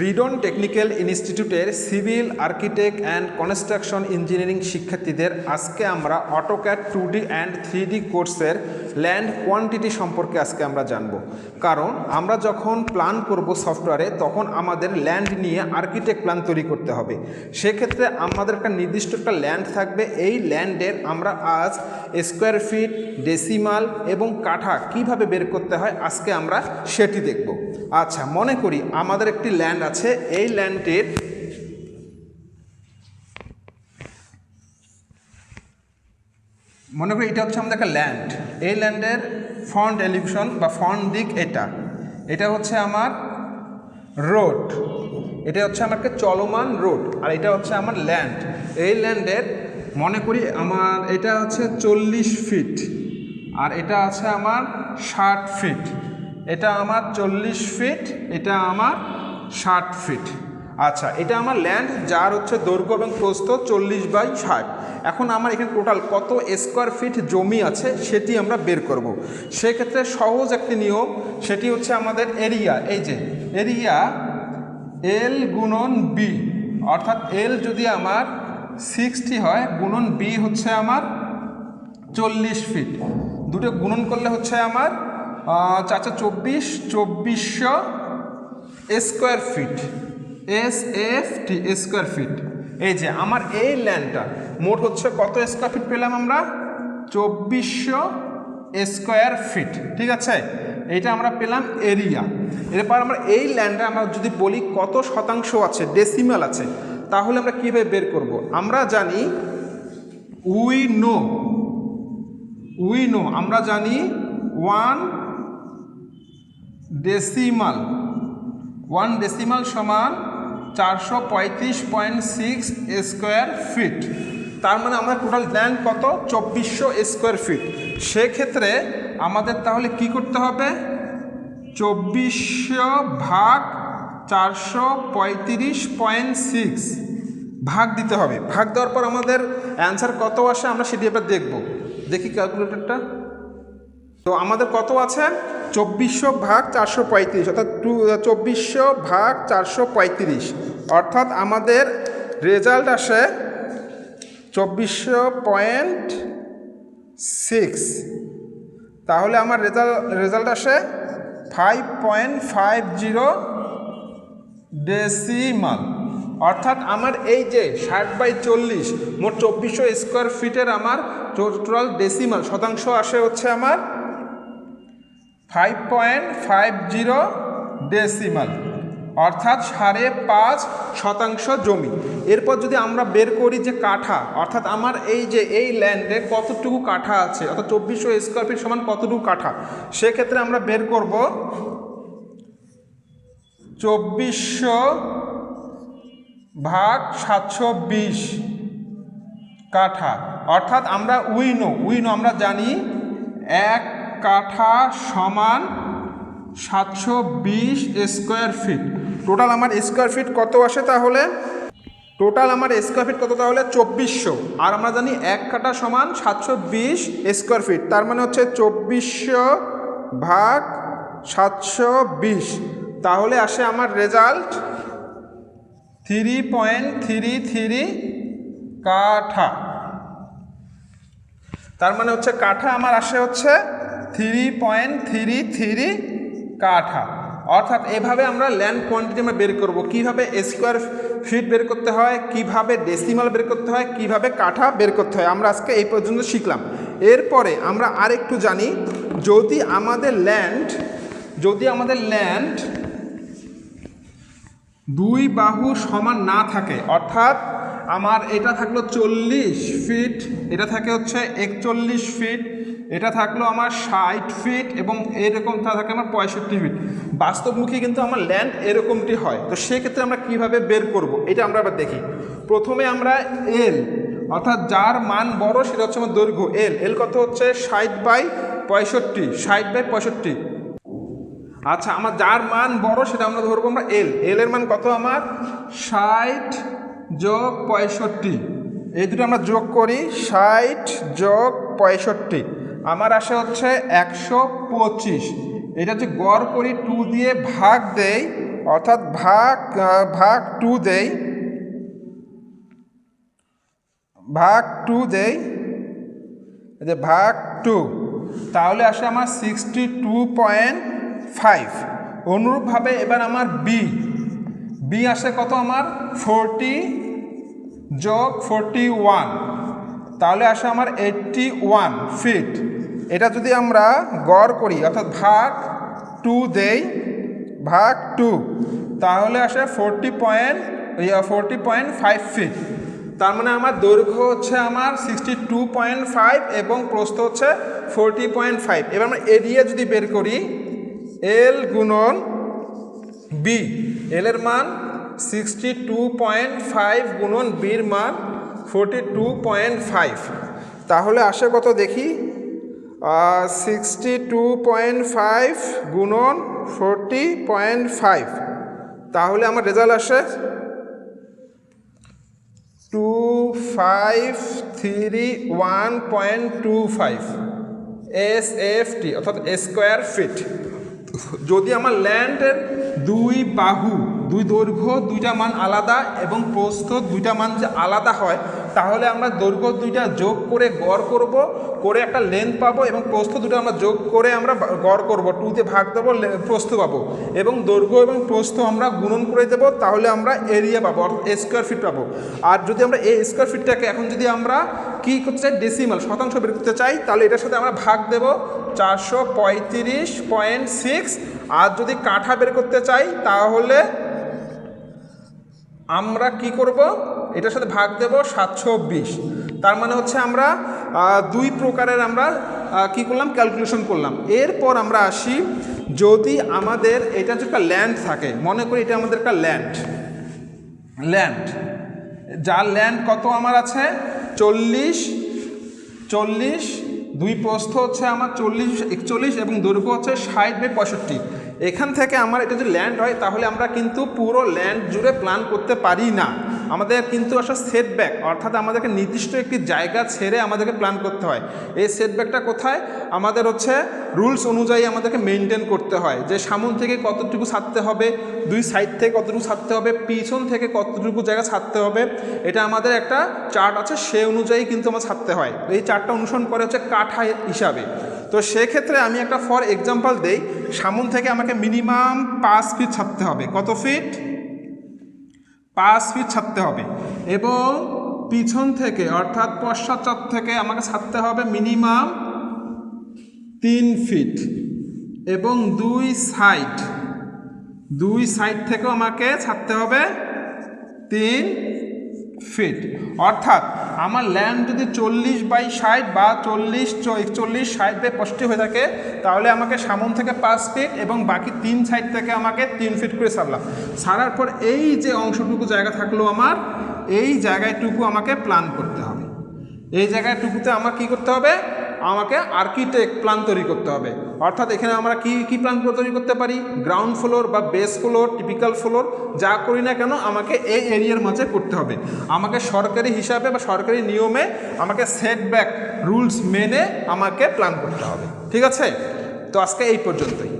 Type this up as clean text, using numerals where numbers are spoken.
Radeon technical ইনস্টিটিউটের civil architect and construction engineering শিক্ষার্থীদের আজকে আমরা অটোক্যাড 2D অ্যান্ড 3D কোর্সের ল্যান্ড কোয়ান্টিটি সম্পর্কে আজকে আমরা জানব। কারণ আমরা যখন প্ল্যান করব সফটওয়্যারে তখন আমাদের ল্যান্ড নিয়ে আর্কিটেক্ট প্ল্যান তৈরি করতে হবে। সেক্ষেত্রে আমাদের একটা নির্দিষ্ট একটা ল্যান্ড থাকবে। এই ল্যান্ডের আমরা আজ স্কোয়ার ফিট, ডেসিমাল এবং কাঠা কিভাবে বের করতে হয় আজকে আমরা সেটি দেখব। আচ্ছা, মনে করি আমাদের একটি ল্যান্ড আছে। এই ল্যান্ডের মনে করি এটা হচ্ছে আমাদের একটা ল্যান্ড। এই ল্যান্ডের ফ্রন্ট এলিভেশন বা ফ্রন্ট দিক এটা হচ্ছে আমার রোড, এটা হচ্ছে আমাকে চলমান রোড, আর এটা হচ্ছে আমার ল্যান্ড। এই ল্যান্ডের মনে করি আমার এটা হচ্ছে 40 ফিট, আর এটা আছে আমার 60 ফিট। এটা আমার 40 ফিট, এটা আমার 60 ফিট। আচ্ছা, এটা আমার ল্যান্ড যার হচ্ছে দৈর্ঘ্য এবং প্রস্থ 40/60। এখন আমার এখানে টোটাল কত স্কোয়ার ফিট জমি আছে সেটি আমরা বের করব। সেক্ষেত্রে সহজ একটি নিয়ম, সেটি হচ্ছে আমাদের এরিয়া। এই যে এরিয়া এল গুণন বি, অর্থাৎ এল যদি আমার 60 হয় গুণন বি হচ্ছে আমার 40 ফিট। দুটো গুণন করলে হচ্ছে আমার 2400 square feet, SFT square feet. এই যে আমার এই ল্যান্ডটা মোট হচ্ছে কত স্কোয়ার ফিট পেলাম আমরা? 2400 স্কোয়ার ফিট। ঠিক আছে, এইটা আমরা পেলাম এরিয়া। এরপর আমরা এই ল্যান্ডে আমরা যদি বলি কত শতাংশ আছে, ডেসিমাল আছে, তাহলে আমরা কীভাবে বের করব? আমরা জানি উই নো আমরা জানি 1 ডেসিমাল সমান 435.6 স্কোয়ার ফিট। তার মানে আমরা টোটাল ল্যান্ড কত? 2400 স্কোয়ার ফিট। সেক্ষেত্রে আমাদের তাহলে কি করতে হবে? 2400 ভাগ 435.6 ভাগ দিতে হবে। ভাগ দেওয়ার পর আমাদের অ্যান্সার কত আসে আমরা সেটি এবার দেখব। দেখি ক্যালকুলেটরটা। তো আমাদের কত আছে? 2400 ভাগ 435, অর্থাৎ 2400 ভাগ 435, অর্থাৎ আমাদের রেজাল্ট আসে 2400.6। তাহলে আমার রেজাল্ট আসে 5.50 ডেসিমাল। অর্থাৎ আমার এই যে 60/40 মোট 2400 স্কোয়ার ফিটের আমার টোটাল ডেসিমাল শতাংশ আসে হচ্ছে আমার 5.50 ডেসিমাল, অর্থাৎ 5.5% জমি। এরপর যদি আমরা বের করি যে কাঠা, অর্থাৎ আমার এই যে এই ল্যান্ডে কতটুকু কাঠা আছে, অর্থাৎ 2400 স্কোয়ার ফিট সমান কতটুকু কাঠা, সেক্ষেত্রে আমরা বের করব 2400 ভাগ 720 কাঠা। অর্থাৎ আমরা উই নো আমরা জানি 1 কাঠা সমান 720 স্কোয়ার ফিট। টোটাল আমার স্কোয়ার ফিট কত আসে তাহলে? টোটাল আমার স্কোয়ার ফিট কত তাহলে? 2400। আর আমরা জানি 1 কাঠা সমান 720 স্কোয়ার ফিট। তার মানে হচ্ছে 2400 ভাগ 720, তাহলে আসে আমার রেজাল্ট 3.33 কাঠা। তার মানে হচ্ছে কাঠা আমার আসে হচ্ছে 3.33 কাঠা। অর্থাৎ এভাবে আমরা ল্যান্ড কোয়ান্টিটি আমরা বের করব। কিভাবে স্কোয়ার ফিট বের করতে হয়, কিভাবে ডেসিমাল বের করতে হয়, কিভাবে কাঠা বের করতে হয়, আমরা আজকে এই পর্যন্ত শিখলাম। এরপরে আমরা আরেকটু জানি, যদি আমাদের ল্যান্ড দুই বাহু সমান না থাকে, অর্থাৎ আমার এটা থাকলো 40 ফিট, এটা থাকে হচ্ছে 41 ফিট, এটা থাকলো আমার 60 ফিট এবং এরকম থাকে আমার 65 ফিট। বাস্তবমুখী কিন্তু আমার ল্যান্ড এরকমটি হয়। তো সেক্ষেত্রে আমরা কিভাবে বের করব এটা আমরা আবার দেখি। প্রথমে আমরা এল, অর্থাৎ যার মান বড় সেটা হচ্ছে আমার দৈর্ঘ্য। এল কত হচ্ছে? 60/65, 60/65। আচ্ছা, আমার যার মান বড় সেটা আমরা ধরবো আমরা এল এর মান কত? আমার 60 যোগ 65, এই দুটো আমরা যোগ করি, 60 যোগ 65 আমার আসে হচ্ছে 125। এটা হচ্ছে গড় করি, 2 দিয়ে ভাগ দেই অর্থাৎ ভাগ 2 দেই, ভাগ 2 দেই, এই যে ভাগ 2, তাহলে আসে আমার 62.5। অনুরূপভাবে এবার আমার বি আসে কত আমার 40 যোগ 41, তাহলে আসে আমার 81 ফিট। এটা যদি আমরা গড় করি অর্থাৎ ভাগ 2 দেই, ভাগ 2, তাহলে আসে 40.5 ফিট। তার মানে আমার দৈর্ঘ্য হচ্ছে আমার 62.5 এবং প্রস্থ হচ্ছে 40.5। এবার আমরা এরিয়া যদি বের করি, এল গুণন বি, এল এর মান 62.5 গুণন বির মান 42.5, তাহলে আসে কত দেখি, 62.5 গুণন 40.5, তাহলে আমার রেজাল্ট আসে 2531.25 SFT অর্থাৎ স্কোয়ার ফিট। যদি আমার ল্যান্ডের দুই বাহু, দুই দৈর্ঘ্য দুইটা মান আলাদা এবং প্রস্থ দুইটা মান যে আলাদা হয়, তাহলে আমরা দৈর্ঘ্য দুইটা যোগ করে গড় করব, করে একটা লেন্থ পাবো, এবং প্রস্থ দুটো আমরা যোগ করে আমরা গড় করব, 2 ভাগ দেবো, প্রস্থ পাবো, এবং দৈর্ঘ্য এবং প্রস্থ আমরা গুণন করে দেবো, তাহলে আমরা এরিয়া পাবো অর্থাৎ স্কোয়ার ফিট পাবো। আর যদি আমরা এই স্কোয়ার ফিটটাকে এখন যদি আমরা কী করতে চাই, ডেসিমাল শতাংশ বের করতে চাই, তাহলে এটার সাথে আমরা ভাগ দেব 435.6। আর যদি কাঠা বের করতে চাই তাহলে আমরা কি করব, এটার সাথে ভাগ দেব 720। তার মানে হচ্ছে আমরা দুই প্রকারের আমরা কি করলাম, ক্যালকুলেশন করলাম। এরপর আমরা আসি, যদি আমাদের এটা যে একটা ল্যান্ড থাকে, মনে করি এটা আমাদের একটা ল্যান্ড, যার ল্যান্ড কত আমার আছে 40, দুই প্রস্থ হচ্ছে আমার 41 এবং দৈর্ঘ্য হচ্ছে 60/65। এখান থেকে আমার এটা যদি ল্যান্ড হয়, তাহলে আমরা কিন্তু পুরো ল্যান্ড জুড়ে প্ল্যান করতে পারি না, আমাদের কিন্তু আসলে সেটব্যাক, অর্থাৎ আমাদেরকে নির্দিষ্ট একটি জায়গা ছেড়ে আমাদেরকে প্ল্যান করতে হয়। এই সেটব্যাকটা কোথায়, আমাদের হচ্ছে রুলস অনুযায়ী আমাদেরকে মেনটেন করতে হয়, যে সামন থেকে কতটুকু ছাড়তে হবে, দুই সাইড থেকে কতটুকু ছাড়তে হবে, পিছন থেকে কতটুকু জায়গা ছাড়তে হবে, এটা আমাদের একটা চার্ট আছে, সে অনুযায়ী কিন্তু আমার ছাড়তে হয়। এই চার্টটা অনুসরণ করে হচ্ছে কাঠা হিসাবে। তো সেক্ষেত্রে আমি একটা ফর এক্সাম্পল দেই, সামন থেকে আমাকে মিনিমাম 5 ফিট ছাড়তে হবে। কত ফিট, 5 ফিট ছাড়তে হবে, এবং পিছন থেকে অর্থাৎ পশ্চাৎ থেকে আমাকে ছাড়তে হবে মিনিমাম 3 ফিট, এবং দুই সাইড থেকেও আমাকে ছাড়তে হবে 3 ফিট। অর্থাৎ আমার ল্যান্ড যদি 40/60 বা 40/60 হয়ে থাকে, তাহলে আমাকে সামন থেকে 5 ফিট এবং বাকি 3 সাইড থেকে আমাকে 3 ফিট করে ছাড়ার পর এই যে অংশটুকু জায়গা থাকলো আমার, এই জায়গাটুকু আমাকে প্ল্যান করতে হবে। এই জায়গাটুকুতে আমার কি করতে হবে, আমাকে আর্কিটেক্ট প্ল্যান তৈরি করতে হবে। অর্থাৎ এখানে আমরা কি প্ল্যান তৈরি করতে পারি, গ্রাউন্ড ফ্লোর বা বেস ফ্লোর, টিপিক্যাল ফ্লোর, যা করি না কেন আমাকে এই এরিয়ার মাঝে করতে হবে। আমাকে সরকারি হিসাবে বা সরকারি নিয়মে আমাকে সেটব্যাক রুলস মেনে আমাকে প্ল্যান করতে হবে। ঠিক আছে, তো আজকে এই পর্যন্তই।